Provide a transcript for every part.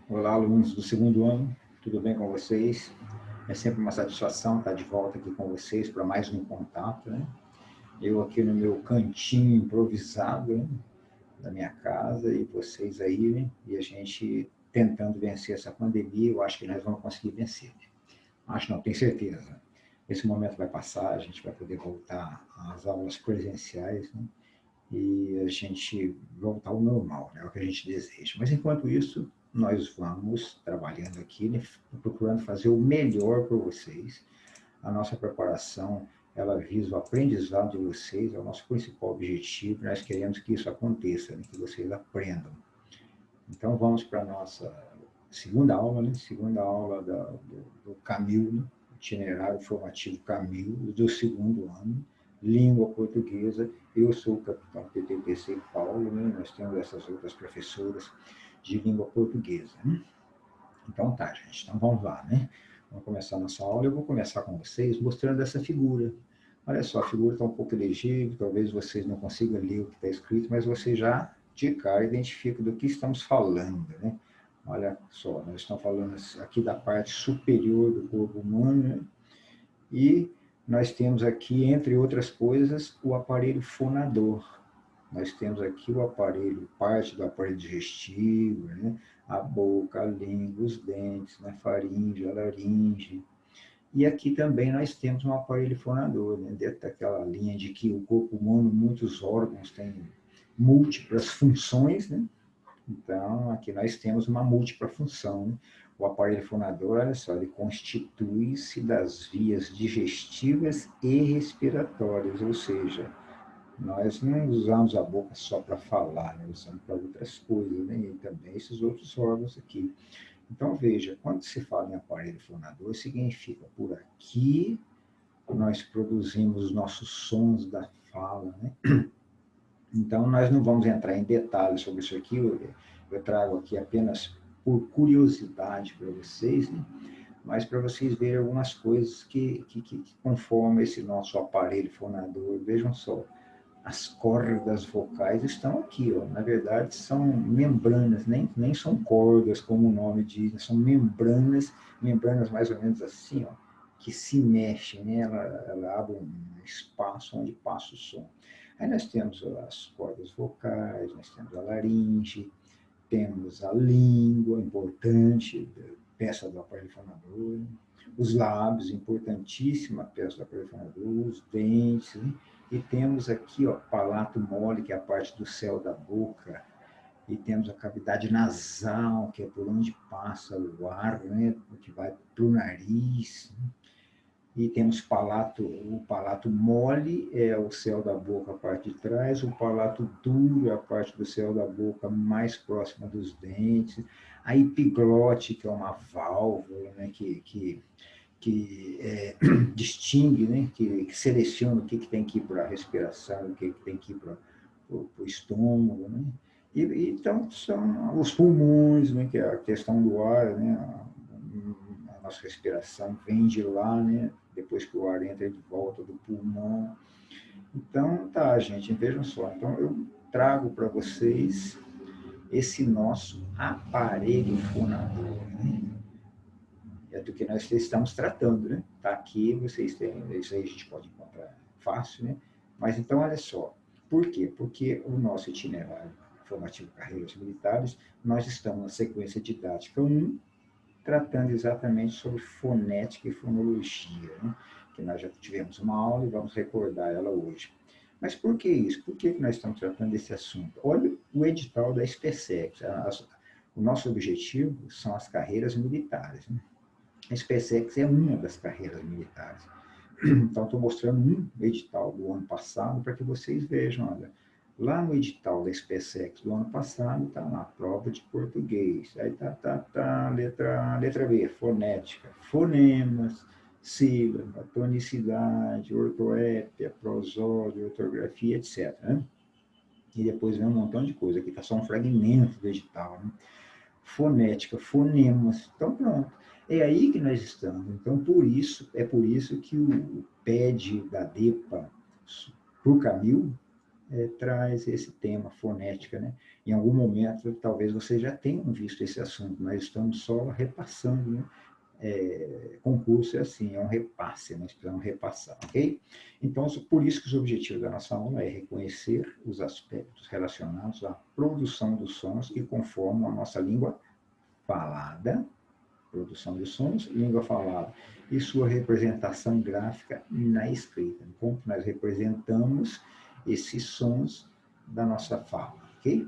Olá, alunos do segundo ano, tudo bem com vocês? É sempre uma satisfação estar de volta aqui com vocês para mais um contato, né? Eu aqui no meu cantinho improvisado, né, da minha casa e vocês aí, né? E a gente tentando vencer essa pandemia, eu acho que nós vamos conseguir vencer. Acho não, tenho certeza. Esse momento vai passar, a gente vai poder voltar às aulas presenciais, né? E a gente voltar ao normal, né? É o que a gente deseja. Mas enquanto isso, nós vamos trabalhando aqui, né? Procurando fazer o melhor para vocês. A nossa preparação, ela visa o aprendizado de vocês, é o nosso principal objetivo. Nós queremos que isso aconteça, né? Que vocês aprendam. Então vamos para a nossa segunda aula, né? Segunda aula do Camil, né? Itinerário formativo Camil, do segundo ano, língua portuguesa. Eu sou o capitão PTPC Paulo, né? Nós temos essas outras professoras de língua portuguesa. Né? Então tá, gente, então vamos lá, né? Vamos começar a nossa aula. Eu vou começar com vocês mostrando essa figura. Olha só, a figura está um pouco legível, talvez vocês não consigam ler o que está escrito, mas vocês já de cara identificam do que estamos falando, né? Olha só, nós estamos falando aqui da parte superior do corpo humano, né? E nós temos aqui, entre outras coisas, o aparelho fonador. Nós temos aqui o aparelho, parte do aparelho digestivo, né? A boca, a língua, os dentes, né? Faringe, a laringe. E aqui também nós temos um aparelho fonador, né? Dentro daquela linha de que o corpo humano, muitos órgãos têm múltiplas funções, né? Então, aqui nós temos uma múltipla função. Né? O aparelho fonador, olha só, ele constitui-se das vias digestivas e respiratórias, ou seja, nós não usamos a boca só para falar, né? Usamos para outras coisas, né? E também esses outros órgãos aqui. Então, veja, quando se fala em aparelho fonador, significa por aqui nós produzimos os nossos sons da fala, né? Então, nós não vamos entrar em detalhes sobre isso aqui, eu trago aqui apenas por curiosidade para vocês, né? Mas para vocês verem algumas coisas que conformam esse nosso aparelho fonador. Vejam só, as cordas vocais estão aqui, ó. Na verdade, são membranas, nem são cordas, como o nome diz, são membranas, membranas mais ou menos assim, ó, que se mexem, né? Ela abre um espaço onde passa o som. Aí nós temos as cordas vocais, nós temos a laringe, temos a língua, importante, peça do aparelho fonador, os lábios, importantíssima peça do aparelho fonador, os dentes, né? E temos aqui, ó, palato mole, que é a parte do céu da boca, e temos a cavidade nasal, que é por onde passa o ar, né? Que vai para o nariz, né? E temos o palato mole é o céu da boca, a parte de trás, o palato duro é a parte do céu da boca mais próxima dos dentes, a epiglote, que é uma válvula, né, que distingue, né, que seleciona o que tem que ir para a respiração, o que tem que ir para o estômago, né? Então, são os pulmões, né, que é a questão do ar, né, a nossa respiração vem de lá, né, depois que o ar entra de volta do pulmão. Então, tá, gente, vejam só. Então, eu trago para vocês esse nosso aparelho fonador, né? É do que nós estamos tratando, né? Tá aqui, vocês têm, isso aí a gente pode encontrar fácil, né? Mas então, olha só, por quê? Porque o nosso itinerário formativo Carreiras Militares, nós estamos na sequência didática 1, tratando exatamente sobre fonética e fonologia, né? Que nós já tivemos uma aula e vamos recordar ela hoje. Mas por que isso? Por que nós estamos tratando desse assunto? Olha o edital da SpaceX. O nosso objetivo são as carreiras militares, né? A SpaceX é uma das carreiras militares. Então, estou mostrando um edital do ano passado para que vocês vejam, olha, lá no edital da SpaceX do ano passado está lá, prova de português, aí letra B, fonética, fonemas, sílaba, tonicidade, ortoépia, prosódia, ortografia, etc. Né? E depois vem um montão de coisa, aqui está só um fragmento do edital, né? Fonética, fonemas. Então, pronto. É aí que nós estamos. Então, é por isso que o PED da DEPA para o Camil, traz esse tema, fonética, né? Em algum momento, talvez vocês já tenham visto esse assunto, nós estamos só repassando, né? Concurso é assim, é um repasse, nós precisamos repassar, ok? Então, por isso que os objetivos da nossa aula é reconhecer os aspectos relacionados à produção dos sons que conformam a nossa língua falada, produção de sons, língua falada, e sua representação gráfica na escrita. Como nós representamos esses sons da nossa fala, ok?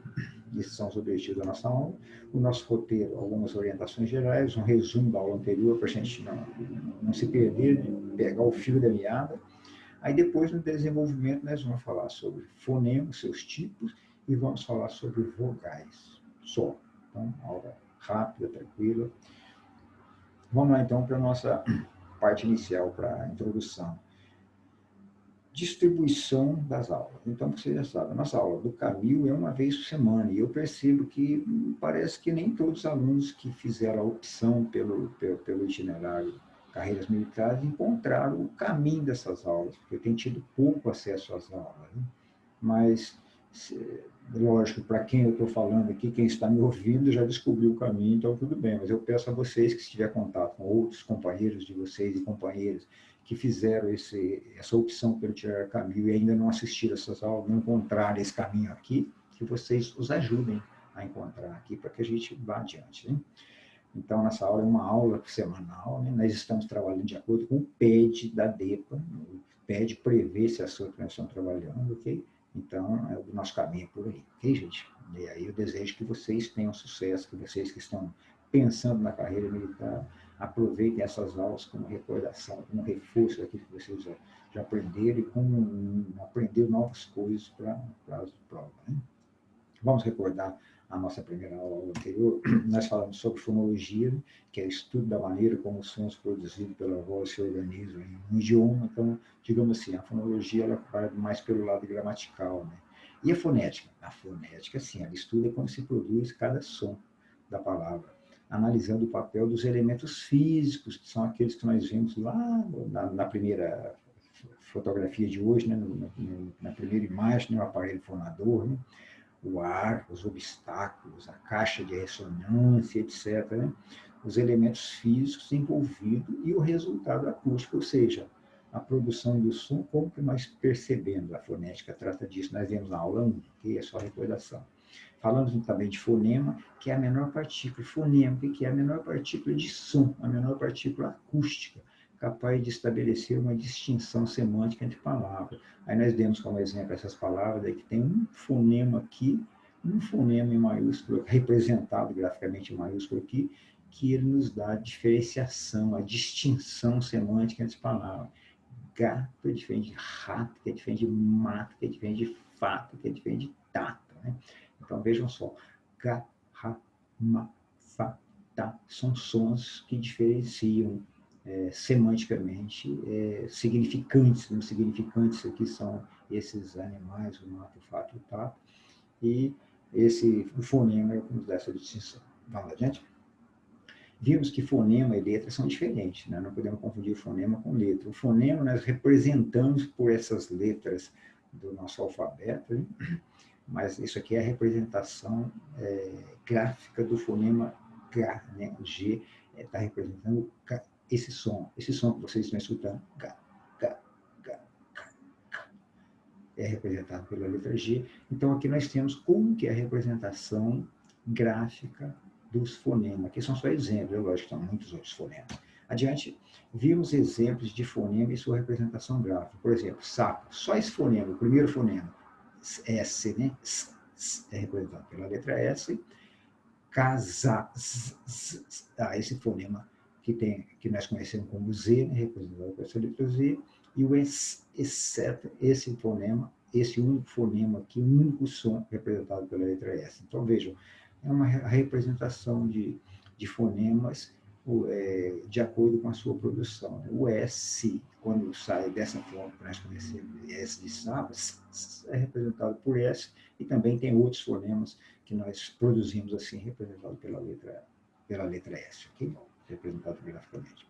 Esses são os objetivos da nossa aula. O nosso roteiro, algumas orientações gerais, um resumo da aula anterior, para a gente não se perder, de pegar o fio da meada. Aí depois, no desenvolvimento, nós vamos falar sobre fonemas, seus tipos, e vamos falar sobre vogais, só. Então, aula rápida, tranquila. Vamos lá, então, para a nossa parte inicial, para a introdução. Distribuição das aulas. Então, você já sabe, a nossa aula do Camil é uma vez por semana, e eu percebo que parece que nem todos os alunos que fizeram a opção pelo itinerário Carreiras Militares encontraram o caminho dessas aulas, porque eu tenho tido pouco acesso às aulas, né? Mas, lógico, para quem eu estou falando aqui, quem está me ouvindo já descobriu o caminho, então tudo bem, mas eu peço a vocês que se tiver contato com outros companheiros de vocês e companheiras que fizeram essa opção pelo Tirar Caminho e ainda não assistiram essas aulas, não encontraram esse caminho aqui, que vocês os ajudem a encontrar aqui, para que a gente vá adiante, né? Então, nossa aula é uma aula semanal, né? Nós estamos trabalhando de acordo com o PED da DEPA, o PED prevê esse assunto que nós estamos trabalhando, ok? Então, o nosso caminho é por aí, ok, gente? E aí eu desejo que vocês tenham sucesso, que vocês que estão pensando na carreira militar, aproveitem essas aulas como recordação, como reforço daquilo que vocês já aprenderam e como aprender novas coisas para as provas, né? Vamos recordar a nossa primeira aula anterior. Nós falamos sobre fonologia, que é o estudo da maneira como os sons produzidos pela voz se organizam em um idioma. Então, digamos assim, a fonologia ela vai mais pelo lado gramatical, né? E a fonética? A fonética, sim, ela estuda como se produz cada som da palavra, analisando o papel dos elementos físicos, que são aqueles que nós vimos lá na primeira fotografia de hoje, né? Na primeira imagem, né? O aparelho fonador, né? O ar, os obstáculos, a caixa de ressonância, etc., né? Os elementos físicos envolvidos e o resultado acústico, ou seja, a produção do som, como que nós percebemos. A fonética trata disso, nós vemos na aula 1, que é só recordação. Falamos também de fonema, que é a menor partícula, fonema, que é a menor partícula de som, a menor partícula acústica, capaz de estabelecer uma distinção semântica entre palavras. Aí nós demos como exemplo essas palavras, aí que tem um fonema aqui, um fonema em maiúsculo, representado graficamente em maiúsculo aqui, que ele nos dá a diferenciação, a distinção semântica entre palavras. Gato é diferente de rato, que é diferente de mato, que é diferente de fato, que é diferente de tato, né? Então vejam só, ga, ra, ma, fa, ta, são sons que diferenciam semanticamente, significantes, né? Significantes aqui são esses animais, o mato, o fato e o tato, e o fonema é o que nos dá essa distinção. Vamos adiante? Vimos que fonema e letra são diferentes, né? Não podemos confundir fonema com letra. O fonema nós representamos por essas letras do nosso alfabeto, né? Mas isso aqui é a representação gráfica do fonema G, né? O G está representando esse som que vocês estão escutando, G, G, G, é representado pela letra G. Então, aqui nós temos como que é a representação gráfica dos fonemas. Aqui são só exemplos, lógico, são muitos outros fonemas. Adiante, vimos exemplos de fonema e sua representação gráfica. Por exemplo, sapo, só esse fonema, o primeiro fonema, S, né? É representado pela letra S. Casa, esse fonema que nós conhecemos como Z, né? Representado por essa letra Z. E o exceto esse fonema, esse único fonema aqui, o único som representado pela letra S. Então, vejam, é uma representação de fonemas de acordo com a sua produção, né? O S, quando sai dessa forma que nós conhecemos, S de sapo, é representado por S, e também tem outros fonemas que nós produzimos assim, representado pela letra S, ok? Representado graficamente.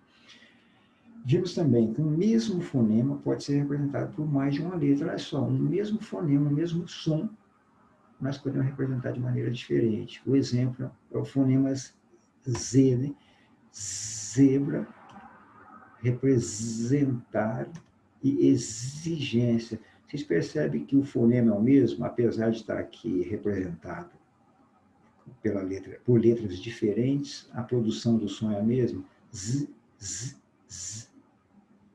Vimos também que o mesmo fonema pode ser representado por mais de uma letra. Olha só, um mesmo fonema, o mesmo som, nós podemos representar de maneira diferente. O exemplo é o fonema Z, né? Zebra, representar e exigência. Vocês percebem que o fonema é o mesmo, apesar de estar aqui representado por letras diferentes, a produção do som é a mesma? Z, z, z.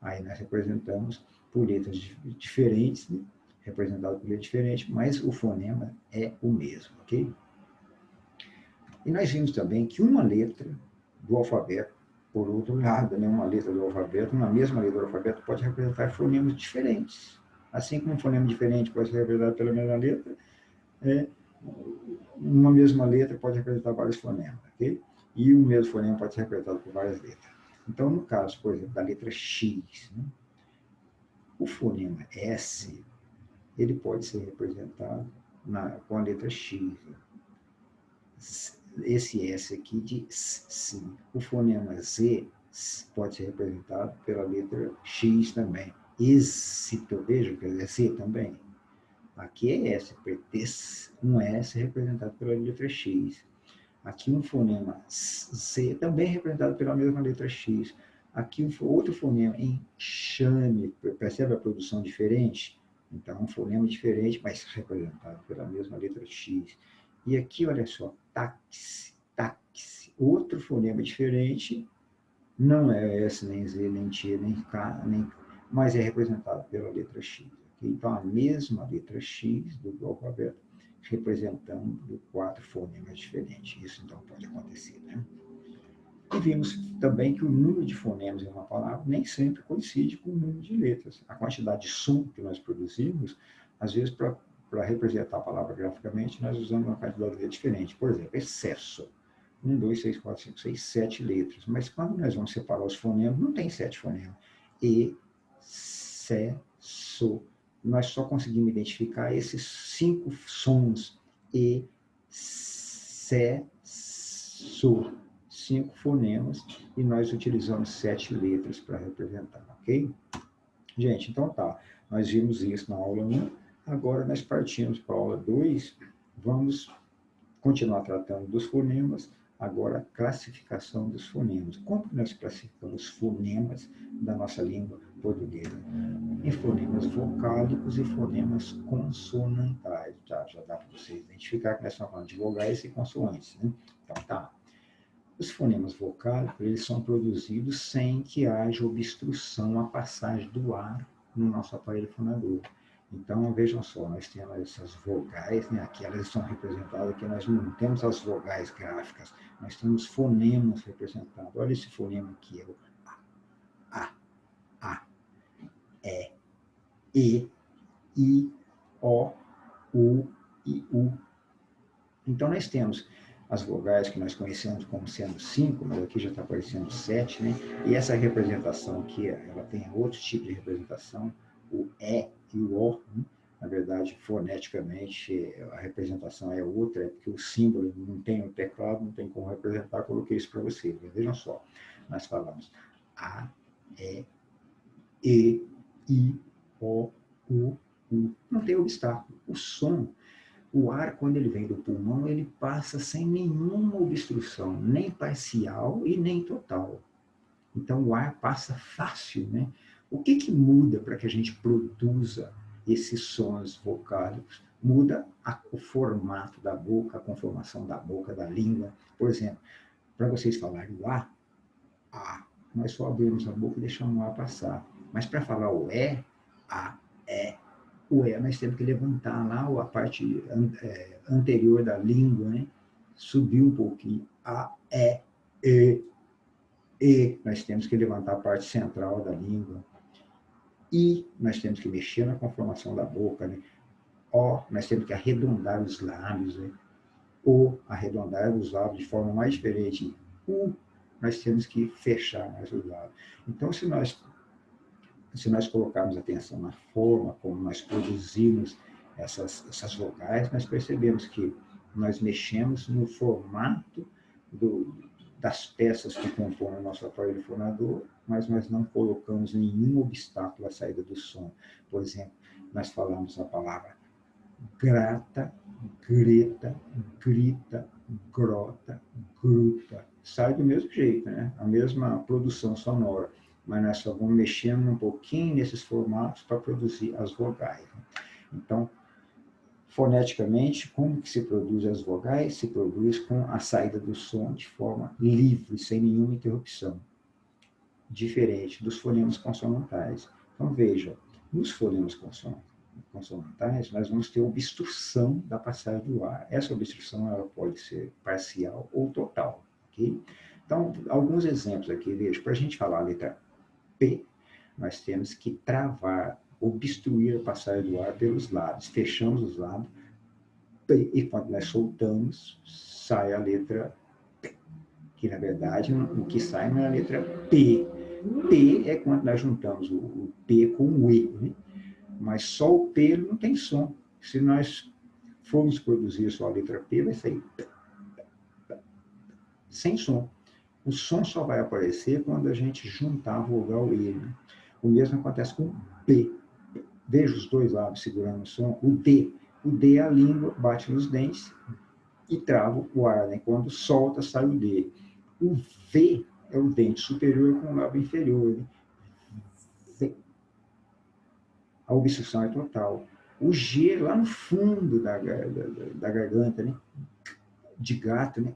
Aí nós representamos por letras diferentes, né? Representado por letras diferentes, mas o fonema é o mesmo, ok? E nós vimos também que uma letra do alfabeto, por outro lado, né, uma letra do alfabeto, uma mesma letra do alfabeto pode representar fonemas diferentes. Assim como um fonema diferente pode ser representado pela mesma letra, uma mesma letra pode representar vários fonemas, ok? E o mesmo fonema pode ser representado por várias letras. Então, no caso, por exemplo, da letra X, né, o fonema S, ele pode ser representado com a letra X. Esse S aqui de S. O fonema Z pode ser representado pela letra X também. Êxito, veja que é Z também. Aqui é S, um S representado pela letra X. Aqui um fonema C, também representado pela mesma letra X. Aqui um outro fonema enxame, percebe a produção diferente? Então, um fonema diferente, mas representado pela mesma letra X. E aqui, olha só, táxi, táxi. Outro fonema diferente, não é S, nem Z, nem T, nem K, mas é representado pela letra X. Então, a mesma letra X do alfabeto representando 4 fonemas diferentes. Isso, então, pode acontecer, né? E vimos também que o número de fonemas em uma palavra nem sempre coincide com o número de letras. A quantidade de som que nós produzimos, às vezes, para representar a palavra graficamente, nós usamos uma quantidade de letras diferente. Por exemplo, excesso. 1, 2, 3, 4, 5, 6, 7 letras. Mas quando nós vamos separar os fonemas, não tem 7 fonemas. E, se, so. Nós só conseguimos identificar esses 5 sons. E, se, so. 5 fonemas e nós utilizamos 7 letras para representar, ok? Gente, então tá. Nós vimos isso na aula 1. Agora nós partimos para a aula 2. Vamos continuar tratando dos fonemas. Agora, a classificação dos fonemas. Como nós classificamos os fonemas da nossa língua portuguesa? Em fonemas vocálicos e fonemas consonantais. Já dá para vocês identificar que nós estamos falando de vogais e consoantes, né? Então, tá. Os fonemas vocálicos, eles são produzidos sem que haja obstrução à passagem do ar no nosso aparelho fonador. Então, vejam só, nós temos essas vogais, né? Aqui elas estão representadas, aqui nós não temos as vogais gráficas, nós temos fonemas representados. Olha esse fonema aqui, é o A, E, I, O, U e U. Então, nós temos as vogais que nós conhecemos como sendo 5, mas aqui já está aparecendo 7, né? E essa representação aqui, ela tem outro tipo de representação, o E e o O, né? Na verdade, foneticamente, a representação é outra, é porque o símbolo não tem no teclado, não tem como representar, coloquei isso para vocês. Vejam só, nós falamos A, E, I, O, U, U. Não tem obstáculo. O som, o ar, quando ele vem do pulmão, ele passa sem nenhuma obstrução, nem parcial e nem total. Então, o ar passa fácil, né? O que muda para que a gente produza esses sons vocálicos? Muda o formato da boca, a conformação da boca, da língua. Por exemplo, para vocês falarem o A, nós só abrimos a boca e deixamos o ar passar. Mas para falar o E, A, E, o E, nós temos que levantar lá a parte anterior da língua, né? Subir um pouquinho. A, E, nós temos que levantar a parte central da língua. I, nós temos que mexer na conformação da boca, né? O, nós temos que arredondar os lábios, né? O, arredondar os lábios de forma mais diferente. U, nós temos que fechar mais os lábios. Então, se nós colocarmos atenção na forma como nós produzimos essas vogais, nós percebemos que nós mexemos no formato das peças que compõem o nosso aparelho fonador, mas nós não colocamos nenhum obstáculo à saída do som. Por exemplo, nós falamos a palavra grata, greta, grita, grota, gruta. Sai do mesmo jeito, né? A mesma produção sonora, mas nós só vamos mexendo um pouquinho nesses formatos para produzir as vogais. Então, foneticamente, como que se produz as vogais? Se produz com a saída do som de forma livre, sem nenhuma interrupção, diferente dos fonemas consonantais. Então, veja, nos fonemas consonantais, nós vamos ter obstrução da passagem do ar. Essa obstrução ela pode ser parcial ou total. Okay? Então, alguns exemplos aqui, veja, para a gente falar a letra P, nós temos que travar, obstruir a passagem do ar pelos lados. Fechamos os lados, P, e quando nós soltamos, sai a letra P, que na verdade o que sai não é a letra P. P é quando nós juntamos o P com o E, né? Mas só o P não tem som. Se nós formos produzir só a letra P, vai sair P, sem som. O som só vai aparecer quando a gente juntar a vogal E. Né? O mesmo acontece com o B. Veja os dois lados segurando o som. O D. O D é a língua, bate nos dentes e trava o ar. Né? Quando solta, sai o D. O V é o dente superior com o lábio inferior. Né? V. A obstrução é total. O G lá no fundo da garganta, né? De gato, né?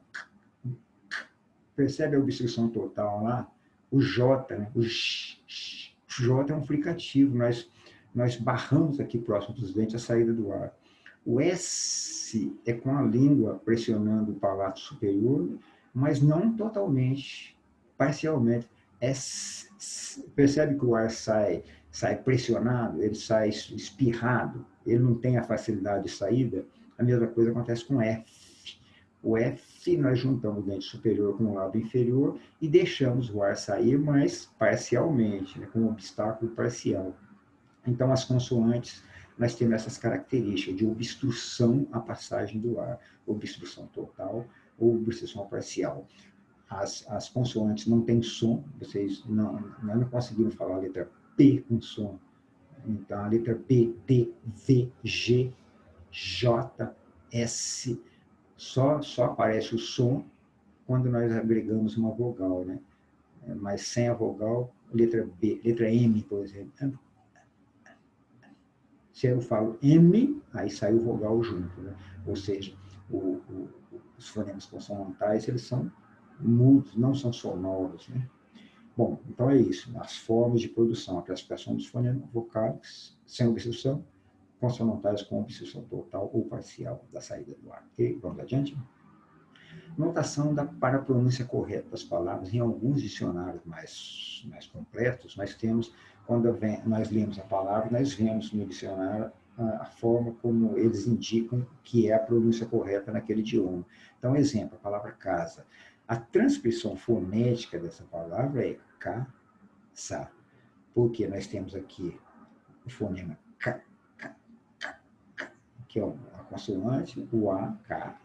Percebe a obstrução total lá? O J, né? O J é um fricativo, nós barramos aqui próximo dos dentes a saída do ar. O S é com a língua pressionando o palato superior, mas não totalmente, parcialmente. Percebe que o ar sai pressionado, ele sai espirrado, ele não tem a facilidade de saída. A mesma coisa acontece com F. O F, nós juntamos o dente superior com o lábio inferior e deixamos o ar sair, mas parcialmente, né, com um obstáculo parcial. Então, as consoantes, nós temos essas características de obstrução à passagem do ar, obstrução total ou obstrução parcial. As consoantes não têm som, vocês não conseguiram falar a letra P com som. Então, a letra B, D, V, G, J, S, só aparece o som quando nós agregamos uma vogal, né? Mas sem a vogal, letra B, letra M, por exemplo. Se eu falo M, aí sai o vogal junto, né? Ou seja, os fonemas consonantais, eles são mudos, não são sonoros, né? Bom, então é isso. As formas de produção, a classificação dos fonemas vocálicos sem obstrução, consonantais com obstrução total ou parcial da saída do ar. Ok? Vamos adiante? Notação para a pronúncia correta das palavras. Em alguns dicionários mais completos, nós temos, quando nós lemos a palavra, nós vemos no dicionário a forma como eles indicam que é a pronúncia correta naquele idioma. Então, exemplo, a palavra casa. A transcrição fonética dessa palavra é casa, porque nós temos aqui o fonema K, que é a consoante, o A, K,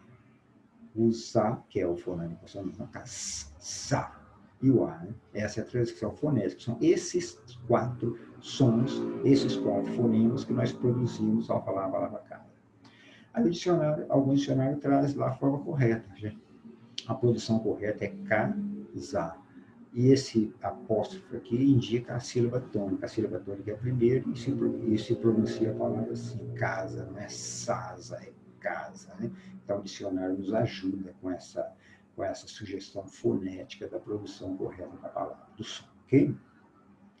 o Zá, que é o fonema consonante, Zá, e o A. Né? Essa é a transcrição fonética. São esses quatro sons, esses quatro fonemas que nós produzimos ao falar a palavra casa. Aí o dicionário, alguns dicionários trazem lá a forma correta. Gente. A produção correta é casa. E esse apóstrofo aqui indica a sílaba tônica. A sílaba tônica é a primeira e se pronuncia a palavra assim, casa, não é sasa, é casa. Né? Então, o dicionário nos ajuda com essa sugestão fonética da produção correta da palavra, do som. Ok?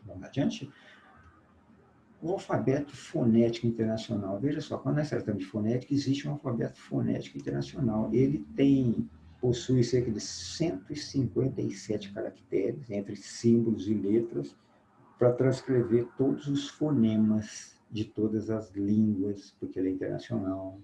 Vamos adiante? O alfabeto fonético internacional. Veja só, quando nós tratamos de fonética, existe um alfabeto fonético internacional. Ele possui cerca de 157 caracteres, entre símbolos e letras, para transcrever todos os fonemas de todas as línguas, porque ele é internacional.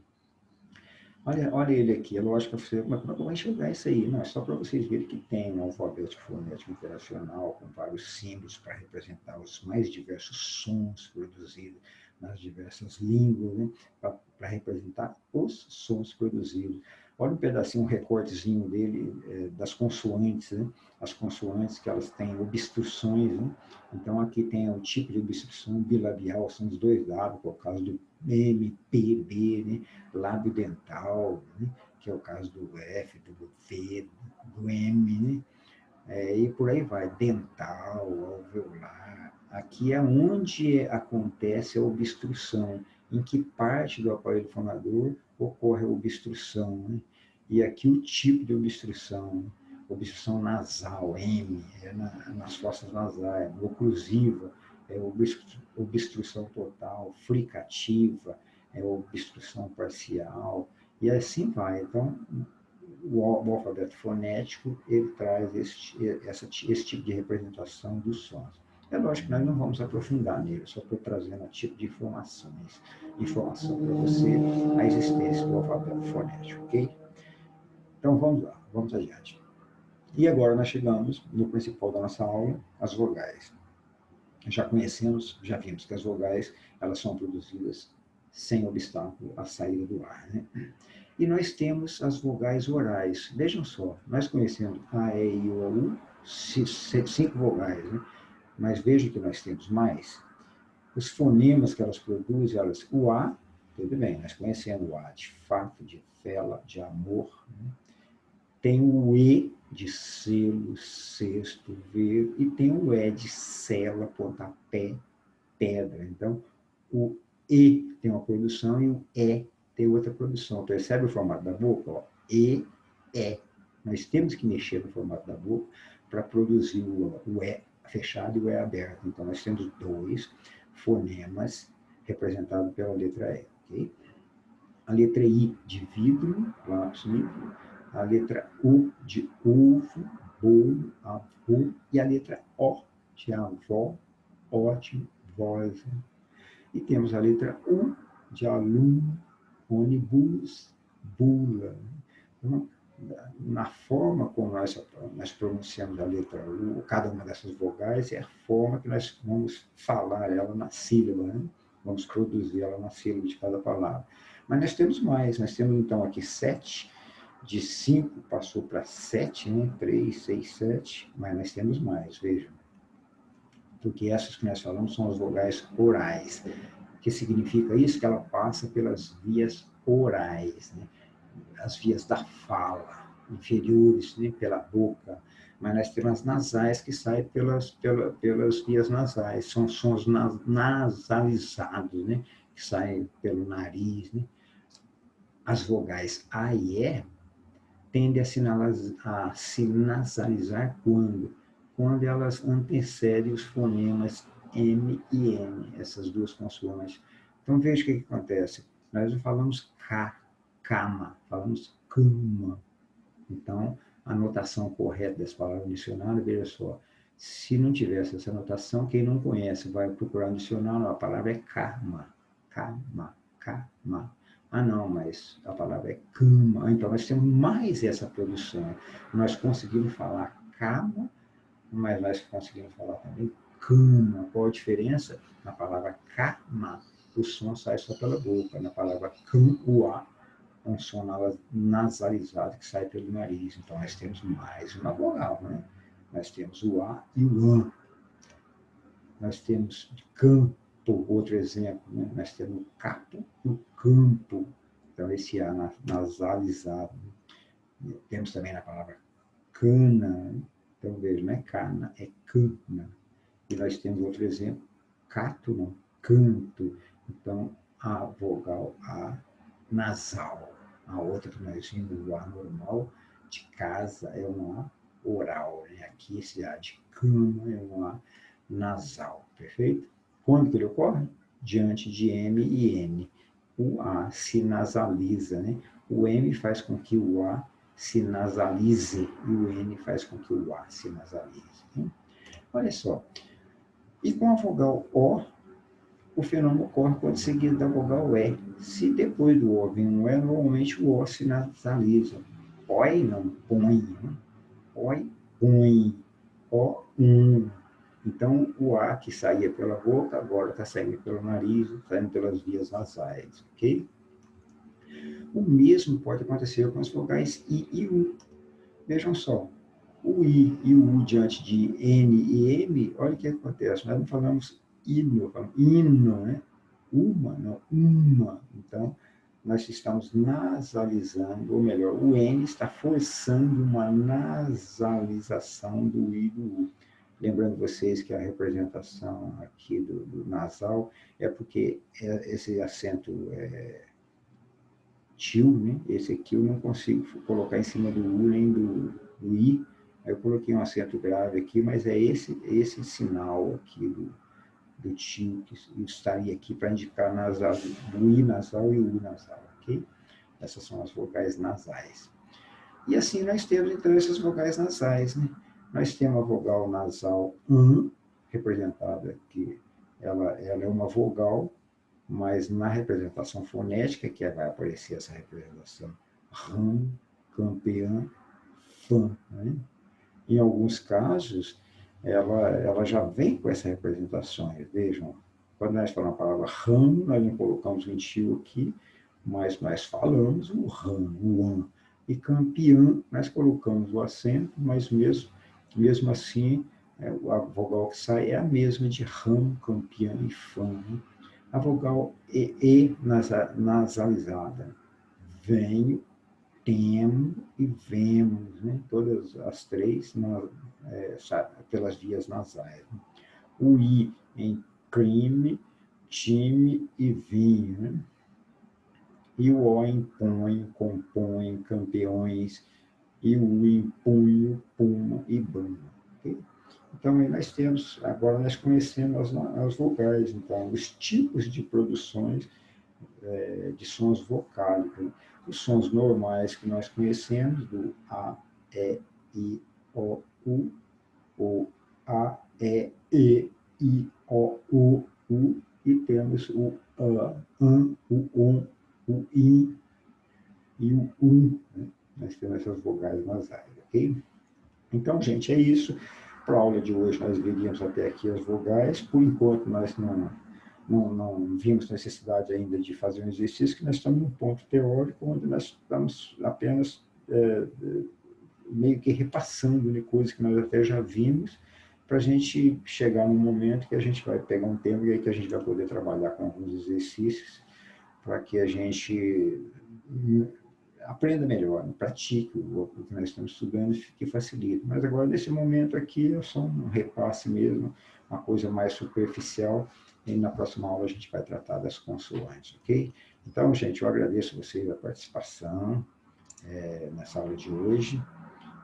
Olha ele aqui, é lógico que você, mas como é que eu vou enxergar isso aí? Não, é só para vocês verem que tem um alfabeto fonético internacional com vários símbolos para representar os mais diversos sons produzidos nas diversas línguas, né? Para representar os sons produzidos. Olha um pedacinho, um recortezinho dele, das consoantes, né? As consoantes que elas têm obstruções, né? Então, aqui tem o tipo de obstrução bilabial, são os dois lábios, por causa do M, P, B, né? Lábio dental, né? Que é o caso do F, do V, do M, né? E por aí vai, dental, alveolar. Aqui é onde acontece a obstrução, em que parte do aparelho fonador ocorre a obstrução, né? E aqui o tipo de obstrução, né? Obstrução nasal, M, nas fossas nasais, oclusiva, obstrução total, fricativa, obstrução parcial, e assim vai. Então, o alfabeto fonético, ele traz esse tipo de representação dos sons. É lógico que nós não vamos aprofundar nele, só estou trazendo a tipo de informação para você, a existência do alfabeto fonético, ok? Então vamos lá, vamos adiante. E agora nós chegamos no principal da nossa aula, as vogais. Já conhecemos, já vimos que as vogais, elas são produzidas sem obstáculo à saída do ar, né? E nós temos as vogais orais. Vejam só, nós conhecemos A, E, I, O, U, 5 vogais, né? Mas vejam que nós temos mais. Os fonemas que elas produzem, o A, tudo bem, nós conhecemos o A de fato, de fela, de amor, né? Tem o E de selo, cesto, ver, e tem o E de cela, pontapé, pedra. Então, o E tem uma produção e o E tem outra produção. Percebe o formato da boca? Ó, E, E. Nós temos que mexer no formato da boca para produzir o E fechado e o E aberto. Então, nós temos dois fonemas representados pela letra E. Okay? A letra I de vidro, lápis nível. A letra U de uvo, bolo, avô. E a letra O de avó, ótimo, voz. E temos a letra U de aluno, ônibus, bula. Então, na forma como nós pronunciamos a letra U, cada uma dessas vogais, é a forma que nós vamos falar ela na sílaba, né? Vamos produzir ela na sílaba de cada palavra. Mas nós temos mais, nós temos então aqui 7, de 5 passou para 7, né? 3, 6, 7, mas nós temos mais, vejam. Porque essas que nós falamos são as vogais orais. O que significa isso? Que ela passa pelas vias orais, né? As vias da fala, inferiores, né? Pela boca. Mas nós temos as nasais que saem pelas vias nasais, são sons nasalizados, né? Que saem pelo nariz, né? As vogais A e E tendem a se nasalizar quando? Quando elas antecedem os fonemas M e N, essas duas consoantes. Então, veja o que acontece. Nós não falamos cama, falamos cama. Então, a notação correta dessa palavra no dicionário, veja só, se não tivesse essa notação, quem não conhece vai procurar no dicionário, a palavra é karma, karma, karma. Ah, não, mas a palavra é cama. Então, nós temos mais essa produção. Nós conseguimos falar cama, mas nós conseguimos falar também cama. Qual a diferença? Na palavra cama, o som sai só pela boca. Na palavra cam, o A, um som nasalizado que sai pelo nariz. Então, nós temos mais uma vogal, né? Nós temos o A e o AN. Nós temos canto, outro exemplo, né? Nós temos o capo e o campo. Então, esse A nasalizado. Temos também na palavra cana, né? Então, veja, não é cana, é cana. E nós temos outro exemplo, cato, não, canto. Então, a vogal A nasal. A outra que nós vimos, o A normal, de casa, é um A oral. Né? Aqui, esse A de cama é um A nasal. Perfeito? Quando que ele ocorre? Diante de M e N. O A se nasaliza. Né? O M faz com que o A se nasalize e o N faz com que o A se nasalize. Né? Olha só. E com a vogal O, o fenômeno ocorre quando seguido da vogal E. Se depois do O vem um E, normalmente o O se nasaliza. Oi, não põe. Né? Oi, põe. O, Então, o A que saía pela boca, agora está saindo pelo nariz, saindo pelas vias nasais, ok? O mesmo pode acontecer com as vogais I e U. Vejam só, o I e o U diante de N e M, olha o que acontece. Nós não falamos hino, falamos hino, né? Uma, não, uma. Então, nós estamos nasalizando, ou melhor, o N está forçando uma nasalização do I e do U. Lembrando vocês que a representação aqui do nasal é porque esse acento til, né? Esse aqui eu não consigo colocar em cima do U nem do I. Aí eu coloquei um acento grave aqui, mas é esse sinal aqui do til que estaria aqui para indicar nasal, do I nasal e o U nasal, ok? Essas são as vogais nasais. E assim nós temos, então, essas vogais nasais, né? Nós temos a vogal nasal representada aqui. Ela é uma vogal, mas na representação fonética, que vai aparecer essa representação RAM, campeã, fã. Né? Em alguns casos, ela já vem com essa representação. Vejam, quando nós falamos a palavra RAM, nós não colocamos o intil aqui, mas nós falamos o RAM, o an. E campeã, nós colocamos o acento, mas mesmo assim, a vogal que sai é a mesma de RAM, campeã e fã. Né? A vogal E nasalizada. Venho, temo e vemos, né? Todas as três pelas vias nasais. Né? O I em crime, time e vinho. Né? E o O em põe, compõe, campeões, e o U em punho, puma e bruma. Okay? Então, aí nós temos, agora nós conhecemos as vogais, então, os tipos de produções de sons vocálicos. Os sons normais que nós conhecemos, do A, E, I, o A, E, I, O, U, e temos o A, AN, o ON, o IN e o UN. Né? Nós temos essas vogais nasais, ok? Então, gente, é isso. Para a aula de hoje, nós veríamos até aqui as vogais. Por enquanto, nós não vimos necessidade ainda de fazer um exercício, que nós estamos num ponto teórico onde nós estamos apenas meio que repassando, né, coisas que nós até já vimos, para a gente chegar num momento que a gente vai pegar um tempo e aí que a gente vai poder trabalhar com alguns exercícios para que a gente aprenda melhor, né? Pratique o que nós estamos estudando, que facilita. Mas agora, nesse momento aqui, é só um repasse mesmo, uma coisa mais superficial, e na próxima aula a gente vai tratar das consoantes, ok? Então, gente, eu agradeço a vocês a participação nessa aula de hoje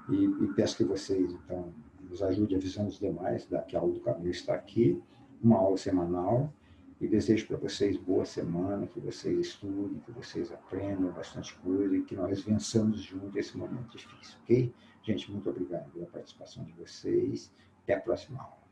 e peço que vocês, então, nos ajudem avisando os demais que a aula do caminho está aqui, uma aula semanal, e desejo para vocês boa semana, que vocês estudem, que vocês aprendam bastante coisa e que nós vençamos juntos esse momento difícil, ok? Gente, muito obrigado pela participação de vocês. Até a próxima aula.